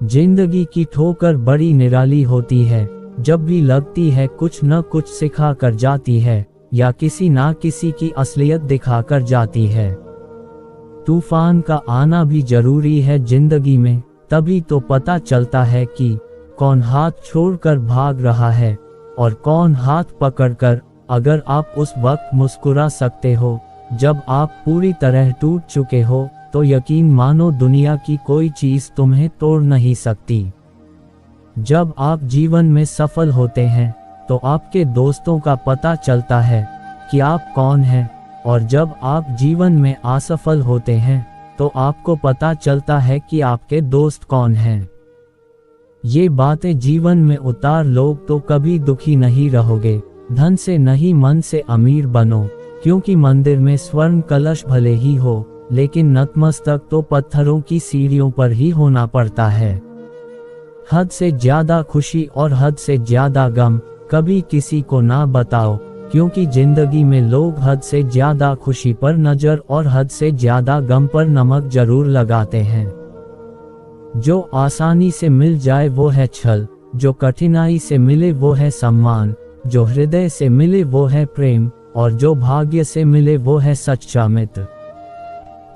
जिंदगी की ठोकर बड़ी निराली होती है, जब भी लगती है कुछ न कुछ सिखा कर जाती है या किसी ना किसी की असलियत दिखा कर जाती है। तूफान का आना भी जरूरी है जिंदगी में, तभी तो पता चलता है कि कौन हाथ छोड़कर भाग रहा है और कौन हाथ पकड़कर। अगर आप उस वक्त मुस्कुरा सकते हो जब आप पूरी तरह टूट चुके हो, तो यकीन मानो दुनिया की कोई चीज तुम्हें तोड़ नहीं सकती। जब आप जीवन में सफल होते हैं तो आपके दोस्तों का पता चलता है कि आप कौन हैं, और जब आप जीवन में असफल होते हैं तो आपको पता चलता है कि आपके दोस्त कौन हैं। ये बातें जीवन में उतार लो तो कभी दुखी नहीं रहोगे। धन से नहीं मन से अमीर बनो, क्योंकि मंदिर में स्वर्ण कलश भले ही हो, लेकिन नतमस्तक तो पत्थरों की सीढ़ियों पर ही होना पड़ता है। हद से ज्यादा खुशी और हद से ज्यादा गम कभी किसी को ना बताओ, क्योंकि जिंदगी में लोग हद से ज्यादा खुशी पर नजर और हद से ज्यादा गम पर नमक जरूर लगाते हैं। जो आसानी से मिल जाए वो है छल, जो कठिनाई से मिले वो है सम्मान, जो हृदय से मिले वो है प्रेम, और जो भाग्य से मिले वो है सच्चा मित्र।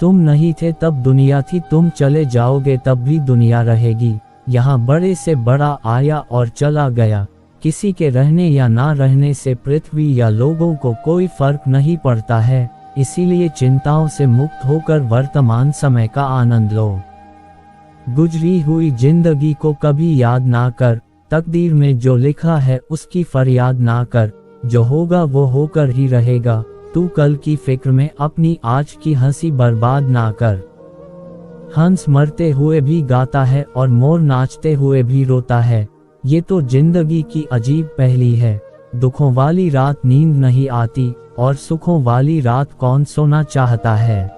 तुम नहीं थे तब दुनिया थी, तुम चले जाओगे तब भी दुनिया रहेगी। यहाँ बड़े से बड़ा आया और चला गया, किसी के रहने या ना रहने से पृथ्वी या लोगों को कोई फर्क नहीं पड़ता है। इसीलिए चिंताओं से मुक्त होकर वर्तमान समय का आनंद लो। गुजरी हुई जिंदगी को कभी याद ना कर, तकदीर में जो लिखा है उसकी फरियाद ना कर। जो होगा वो होकर ही रहेगा, तू कल की फिक्र में अपनी आज की हंसी बर्बाद ना कर। हंस मरते हुए भी गाता है और मोर नाचते हुए भी रोता है, ये तो जिंदगी की अजीब पहेली है। दुखों वाली रात नींद नहीं आती और सुखों वाली रात कौन सोना चाहता है।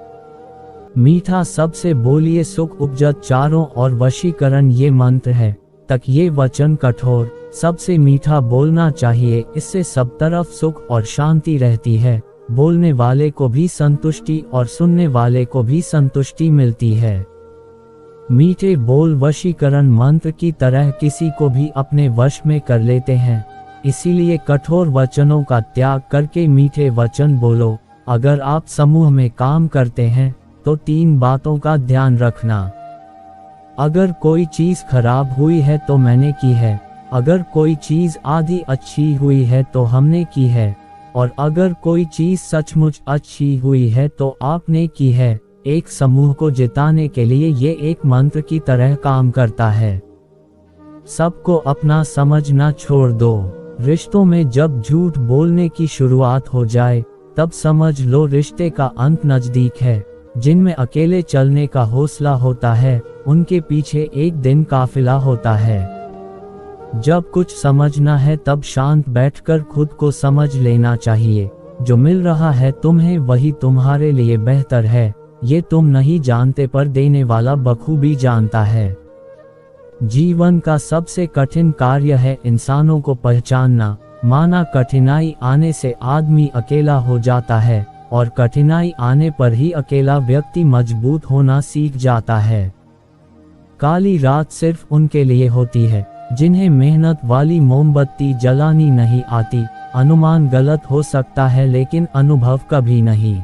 मीठा सबसे बोलिए सुख उपजत चारों और वशीकरण ये मंत्र है, तक ये वचन कठोर सबसे मीठा बोलना चाहिए, इससे सब तरफ सुख और शांति रहती है। बोलने वाले को भी संतुष्टि और सुनने वाले को भी संतुष्टि मिलती है। मीठे बोल वशीकरण मंत्र की तरह किसी को भी अपने वश में कर लेते हैं, इसीलिए कठोर वचनों का त्याग करके मीठे वचन बोलो। अगर आप समूह में काम करते हैं तो 3 बातों का ध्यान रखना। अगर कोई चीज खराब हुई है तो मैंने की है, अगर कोई चीज आधी अच्छी हुई है तो हमने की है, और अगर कोई चीज सचमुच अच्छी हुई है तो आपने की है। एक समूह को जिताने के लिए ये एक मंत्र की तरह काम करता है। सबको अपना समझना छोड़ दो। रिश्तों में जब झूठ बोलने की शुरुआत हो जाए तब समझ लो रिश्ते का अंत नजदीक है। जिनमें अकेले चलने का हौसला होता है उनके पीछे एक दिन काफिला होता है। जब कुछ समझना है तब शांत बैठकर खुद को समझ लेना चाहिए। जो मिल रहा है तुम्हें वही तुम्हारे लिए बेहतर है, ये तुम नहीं जानते पर देने वाला बखूबी जानता है। जीवन का सबसे कठिन कार्य है इंसानों को पहचानना। माना कठिनाई आने से आदमी अकेला हो जाता है, और कठिनाई आने पर ही अकेला व्यक्ति मजबूत होना सीख जाता है। काली रात सिर्फ उनके लिए होती है जिन्हें मेहनत वाली मोमबत्ती जलानी नहीं आती। अनुमान गलत हो सकता है लेकिन अनुभव कभी नहीं।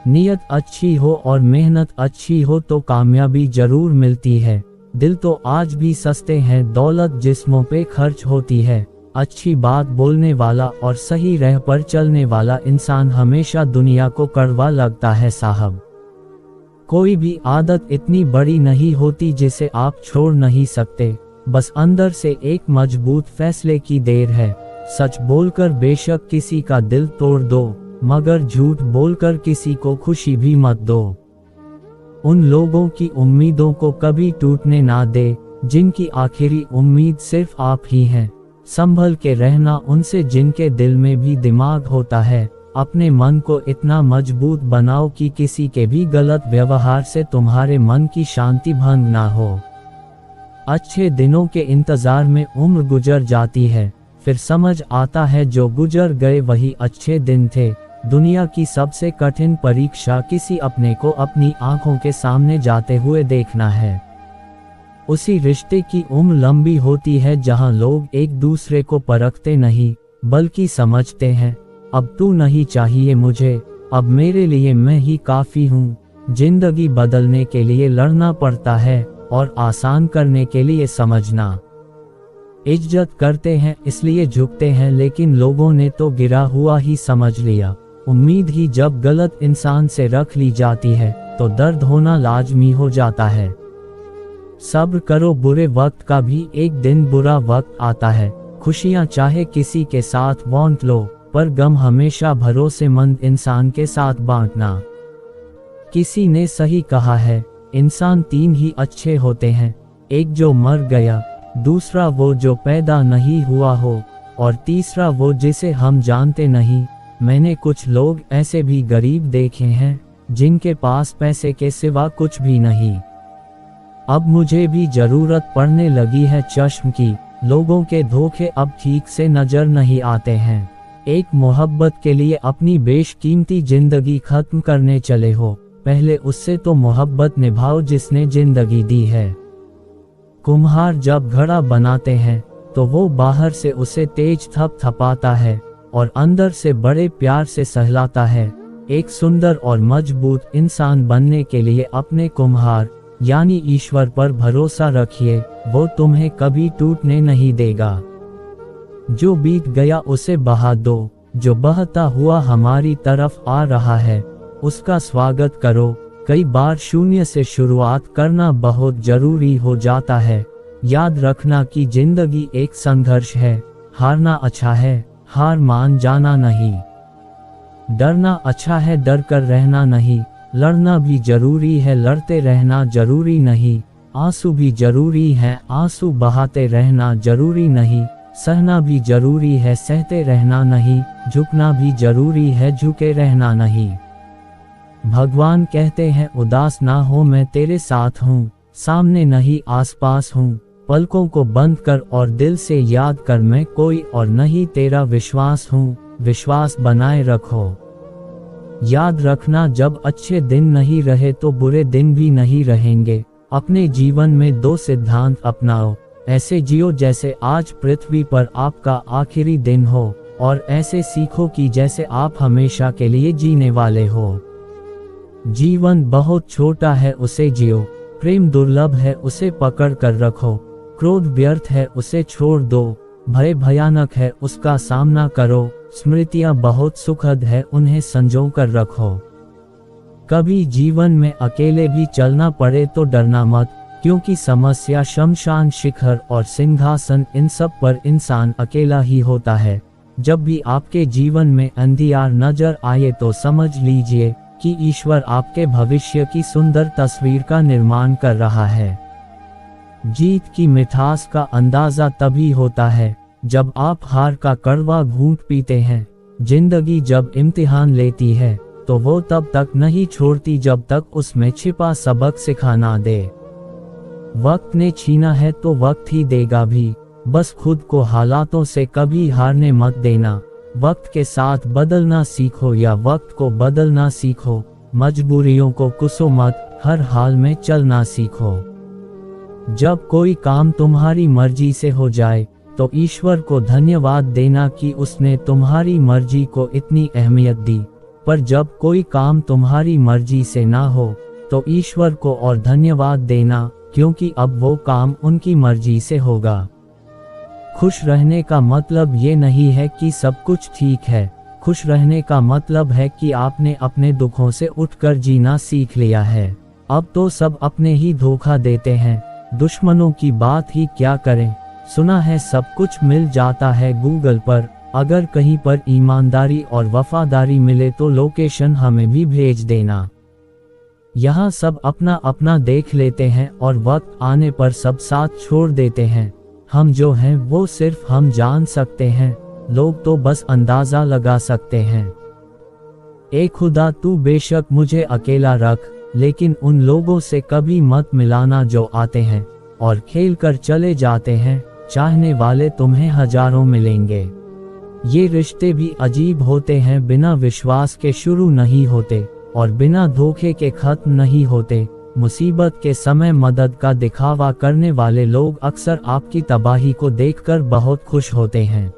नियत अच्छी हो और मेहनत अच्छी हो तो कामयाबी जरूर मिलती है। दिल तो आज भी सस्ते हैं, दौलत जिस्मों पे खर्च होती है। अच्छी बात बोलने वाला और सही राह पर चलने वाला इंसान हमेशा दुनिया को कड़वा लगता है साहब। कोई भी आदत इतनी बड़ी नहीं होती जिसे आप छोड़ नहीं सकते, बस अंदर से एक मजबूत फैसले की देर है। सच बोलकर बेशक किसी का दिल तोड़ दो, मगर झूठ बोलकर किसी को खुशी भी मत दो। उन लोगों की उम्मीदों को कभी टूटने ना दे जिनकी आखिरी उम्मीद सिर्फ आप ही हैं। संभल के रहना उनसे जिनके दिल में भी दिमाग होता है। अपने मन को इतना मजबूत बनाओ कि किसी के भी गलत व्यवहार से तुम्हारे मन की शांति भंग ना हो। अच्छे दिनों के इंतजार में उम्र गुजर जाती है, फिर समझ आता है जो गुजर गए वही अच्छे दिन थे। दुनिया की सबसे कठिन परीक्षा किसी अपने को अपनी आंखों के सामने जाते हुए देखना है। उसी रिश्ते की उम्र लंबी होती है जहां लोग एक दूसरे को परखते नहीं बल्कि समझते हैं। अब तू नहीं चाहिए मुझे, अब मेरे लिए मैं ही काफ़ी हूँ। जिंदगी बदलने के लिए लड़ना पड़ता है और आसान करने के लिए समझना। इज्जत करते हैं इसलिए झुकते हैं, लेकिन लोगों ने तो गिरा हुआ ही समझ लिया। उम्मीद ही जब गलत इंसान से रख ली जाती है तो दर्द होना लाजमी हो जाता है। सब्र करो, बुरे वक्त का भी एक दिन बुरा वक्त आता है। खुशियां चाहे किसी के साथ बांट लो, पर गम हमेशा भरोसेमंद इंसान के साथ बांटना। किसी ने सही कहा है, इंसान तीन ही अच्छे होते हैं, एक जो मर गया, दूसरा वो जो पैदा नहीं हुआ हो, और तीसरा वो जिसे हम जानते नहीं। मैंने कुछ लोग ऐसे भी गरीब देखे हैं जिनके पास पैसे के सिवा कुछ भी नहीं। अब मुझे भी जरूरत पड़ने लगी है चश्म की, लोगों के धोखे अब ठीक से नजर नहीं आते हैं। एक मोहब्बत के लिए अपनी बेशकीमती जिंदगी खत्म करने चले हो, पहले उससे तो मोहब्बत निभाओ जिसने जिंदगी दी है। कुम्हार जब घड़ा बनाते हैं तो वो बाहर से उसे तेज थपथपाता है और अंदर से बड़े प्यार से सहलाता है। एक सुंदर और मजबूत इंसान बनने के लिए अपने कुम्हार यानी ईश्वर पर भरोसा रखिए, वो तुम्हें कभी टूटने नहीं देगा। जो बीत गया उसे बहा दो, जो बहता हुआ हमारी तरफ आ रहा है उसका स्वागत करो। कई बार शून्य से शुरुआत करना बहुत जरूरी हो जाता है। याद रखना कि जिंदगी एक संघर्ष है, हारना अच्छा है, हार मान जाना नहीं। डरना अच्छा है, डर कर रहना नहीं। लड़ना भी जरूरी है, लड़ते रहना जरूरी नहीं। आंसू भी जरूरी है, आंसू बहाते रहना जरूरी नहीं। सहना भी जरूरी है, सहते रहना नहीं। झुकना भी जरूरी है, झुके रहना नहीं। भगवान कहते हैं उदास ना हो, मैं तेरे साथ हूँ, सामने नहीं आसपास हूँ। पलकों को बंद कर और दिल से याद कर, मैं कोई और नहीं तेरा विश्वास हूँ। विश्वास बनाए रखो। याद रखना, जब अच्छे दिन नहीं रहे तो बुरे दिन भी नहीं रहेंगे। अपने जीवन में दो सिद्धांत अपनाओ, ऐसे जियो जैसे आज पृथ्वी पर आपका आखिरी दिन हो, और ऐसे सीखो कि जैसे आप हमेशा के लिए जीने वाले हो। जीवन बहुत छोटा है, उसे जियो। प्रेम दुर्लभ है, उसे पकड़ कर रखो। क्रोध व्यर्थ है, उसे छोड़ दो। भय भयानक है, उसका सामना करो। स्मृतियां बहुत सुखद है, उन्हें संजो कर रखो। कभी जीवन में अकेले भी चलना पड़े तो डरना मत, क्योंकि समस्या, शमशान, शिखर और सिंहासन, इन सब पर इंसान अकेला ही होता है। जब भी आपके जीवन में अंधियार नजर आए तो समझ लीजिए कि ईश्वर आपके भविष्य की सुंदर तस्वीर का निर्माण कर रहा है। जीत की मिठास का अंदाजा तभी होता है जब आप हार का कड़वा घूंट पीते हैं। जिंदगी जब इम्तिहान लेती है तो वो तब तक नहीं छोड़ती जब तक उसमें छिपा सबक सिखा ना दे। वक्त ने छीना है तो वक्त ही देगा भी, बस खुद को हालातों से कभी हारने मत देना। वक्त के साथ बदलना सीखो या वक्त को बदलना सीखो। मजबूरियों को कुसो मत, हर हाल में चलना सीखो। जब कोई काम तुम्हारी मर्जी से हो जाए तो ईश्वर को धन्यवाद देना कि उसने तुम्हारी मर्जी को इतनी अहमियत दी, पर जब कोई काम तुम्हारी मर्जी से ना हो तो ईश्वर को और धन्यवाद देना, क्योंकि अब वो काम उनकी मर्जी से होगा। खुश रहने का मतलब ये नहीं है कि सब कुछ ठीक है। खुश रहने का मतलब है कि आपने अपने दुखों से उठकर जीना सीख लिया है। अब तो सब अपने ही धोखा देते हैं, दुश्मनों की बात ही क्या करें। सुना है सब कुछ मिल जाता है गूगल पर, अगर कहीं पर ईमानदारी और वफादारी मिले तो लोकेशन हमें भी भेज देना। यहाँ सब अपना अपना देख लेते हैं और वक्त आने पर सब साथ छोड़ देते हैं। हम जो हैं वो सिर्फ हम जान सकते हैं, लोग तो बस अंदाजा लगा सकते हैं। ए खुदा, तू बेशक मुझे अकेला रख, लेकिन उन लोगों से कभी मत मिलाना जो आते हैं और खेल कर चले जाते हैं। चाहने वाले तुम्हें हजारों मिलेंगे। ये रिश्ते भी अजीब होते हैं, बिना विश्वास के शुरू नहीं होते और बिना धोखे के खत्म नहीं होते। मुसीबत के समय मदद का दिखावा करने वाले लोग अक्सर आपकी तबाही को देखकर बहुत खुश होते हैं।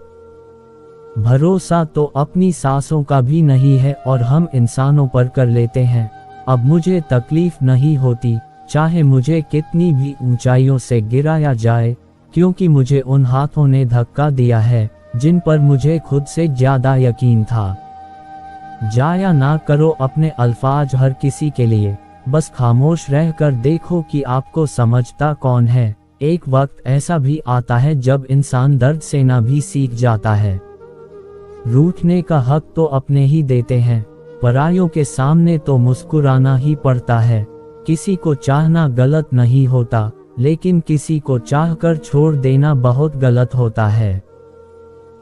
भरोसा तो अपनी सांसों का भी नहीं है और हम इंसानों पर कर लेते हैं। अब मुझे तकलीफ नहीं होती, चाहे मुझे कितनी भी ऊंचाइयों से गिराया जाए, क्योंकि मुझे उन हाथों ने धक्का दिया है जिन पर मुझे खुद से ज्यादा यकीन था। जाया ना करो अपने अल्फाज हर किसी के लिए, बस खामोश रहकर देखो कि आपको समझता कौन है। एक वक्त ऐसा भी आता है जब इंसान दर्द से ना भी सीख जाता है। रूठने का हक तो अपने ही देते हैं, परायों के सामने तो मुस्कुराना ही पड़ता है। किसी को चाहना गलत नहीं होता, लेकिन किसी को चाहकर छोड़ देना बहुत गलत होता है।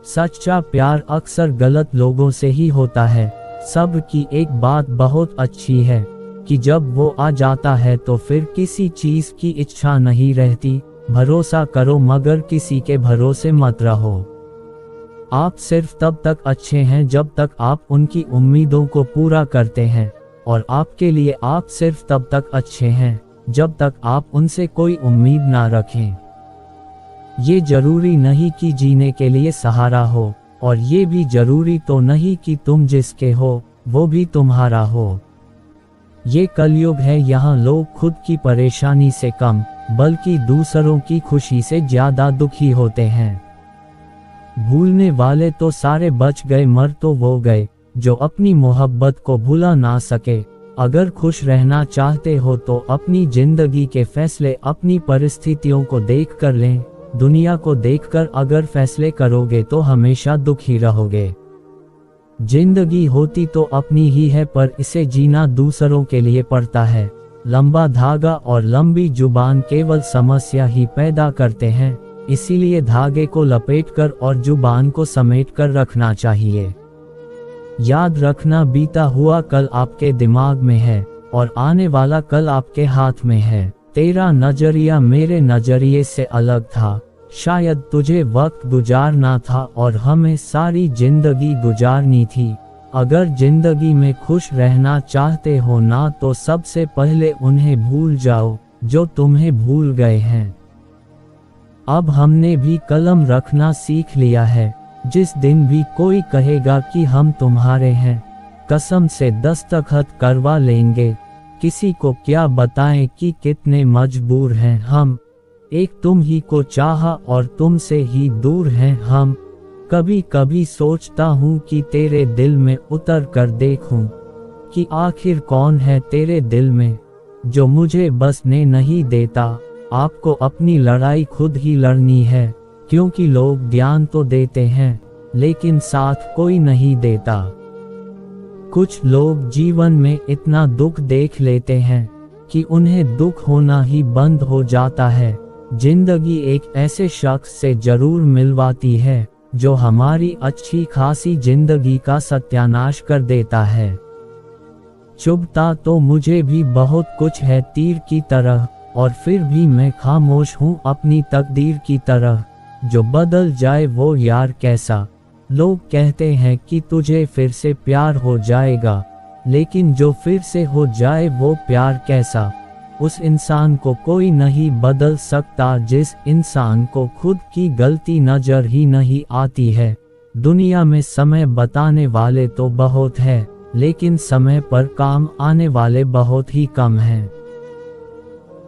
सच्चा प्यार अक्सर गलत लोगों से ही होता है। सब की एक बात बहुत अच्छी है कि जब वो आ जाता है तो फिर किसी चीज की इच्छा नहीं रहती। भरोसा करो मगर किसी के भरोसे मत रहो। आप सिर्फ तब तक अच्छे हैं जब तक आप उनकी उम्मीदों को पूरा करते हैं, और आपके लिए आप सिर्फ तब तक अच्छे हैं जब तक आप उनसे कोई उम्मीद ना रखें। ये जरूरी नहीं कि जीने के लिए सहारा हो, और ये भी जरूरी तो नहीं कि तुम जिसके हो वो भी तुम्हारा हो। ये कलयुग है, यहाँ लोग खुद की परेशानी से कम बल्कि दूसरों की खुशी से ज्यादा दुखी होते हैं। भूलने वाले तो सारे बच गए, मर तो वो गए जो अपनी मोहब्बत को भुला ना सके। अगर खुश रहना चाहते हो तो अपनी जिंदगी के फैसले अपनी परिस्थितियों को देख कर लें। दुनिया को देखकर अगर फैसले करोगे तो हमेशा दुखी रहोगे। जिंदगी होती तो अपनी ही है, पर इसे जीना दूसरों के लिए पड़ता है। लंबा धागा और लंबी जुबान केवल समस्या ही पैदा करते हैं, इसीलिए धागे को लपेटकर और जुबान को समेटकर रखना चाहिए। याद रखना, बीता हुआ कल आपके दिमाग में है और आने वाला कल आपके हाथ में है। तेरा नजरिया मेरे नजरिए से अलग था, शायद तुझे वक्त गुजारना था और हमें सारी जिंदगी गुजारनी थी। अगर जिंदगी में खुश रहना चाहते हो ना तो सबसे पहले उन्हें भूल जाओ जो तुम्हें भूल गए हैं। अब हमने भी कलम रखना सीख लिया है। जिस दिन भी कोई कहेगा कि हम तुम्हारे हैं, कसम से दस्तखत करवा लेंगे। किसी को क्या बताएं कि कितने मजबूर हैं हम। एक तुम ही को चाहा और तुमसे ही दूर हैं हम। कभी कभी सोचता हूँ कि तेरे दिल में उतर कर देखूं कि आखिर कौन है तेरे दिल में जो मुझे बसने नहीं देता। आपको अपनी लड़ाई खुद ही लड़नी है, क्योंकि लोग ज्ञान तो देते हैं लेकिन साथ कोई नहीं देता। कुछ लोग जीवन में इतना दुख देख लेते हैं कि उन्हें दुख होना ही बंद हो जाता है। जिंदगी एक ऐसे शख्स से जरूर मिलवाती है जो हमारी अच्छी खासी जिंदगी का सत्यानाश कर देता है। चुभता तो मुझे भी बहुत कुछ है तीर की तरह, और फिर भी मैं खामोश हूँ अपनी तकदीर की तरह। जो बदल जाए वो यार कैसा। लोग कहते हैं कि तुझे फिर से प्यार हो जाएगा, लेकिन जो फिर से हो जाए वो प्यार कैसा। उस इंसान को कोई नहीं बदल सकता जिस इंसान को खुद की गलती नजर ही नहीं आती है। दुनिया में समय बताने वाले तो बहुत है, लेकिन समय पर काम आने वाले बहुत ही कम हैं।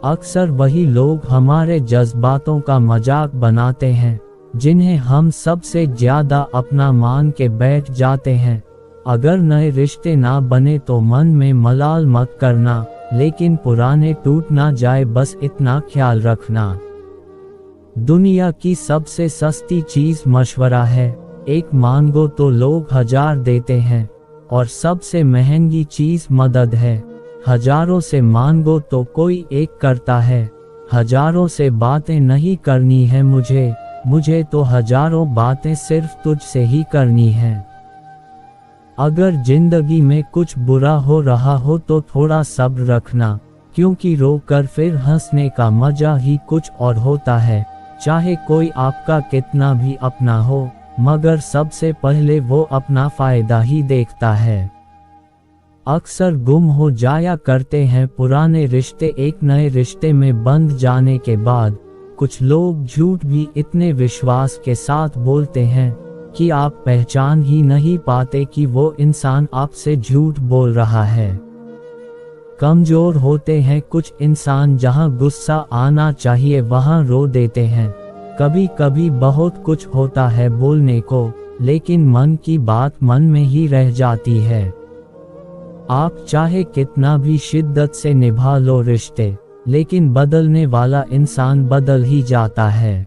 अक्सर वही लोग हमारे जज्बातों का मजाक बनाते हैं जिन्हें हम सबसे ज्यादा अपना मान के बैठ जाते हैं। अगर नए रिश्ते ना बने तो मन में मलाल मत करना, लेकिन पुराने टूट ना जाए बस इतना ख्याल रखना। दुनिया की सबसे सस्ती चीज मशवरा है, एक मांगो तो लोग 1000 देते हैं, और सबसे महंगी चीज मदद है। हजारों से मांगो तो कोई एक करता है। हजारों से बातें नहीं करनी है मुझे तो हजारों बातें सिर्फ तुझसे ही करनी है। अगर जिंदगी में कुछ बुरा हो रहा हो तो थोड़ा सब्र रखना, क्योंकि रो कर फिर हंसने का मजा ही कुछ और होता है। चाहे कोई आपका कितना भी अपना हो, मगर सबसे पहले वो अपना फायदा ही देखता है। अक्सर गुम हो जाया करते हैं पुराने रिश्ते एक नए रिश्ते में बंध जाने के बाद। कुछ लोग झूठ भी इतने विश्वास के साथ बोलते हैं कि आप पहचान ही नहीं पाते कि वो इंसान आपसे झूठ बोल रहा है। कमजोर होते हैं कुछ इंसान, जहां गुस्सा आना चाहिए वहां रो देते हैं। कभी कभी बहुत कुछ होता है बोलने को, लेकिन मन की बात मन में ही रह जाती है। आप चाहे कितना भी शिद्दत से निभा लो रिश्ते, लेकिन बदलने वाला इंसान बदल ही जाता है।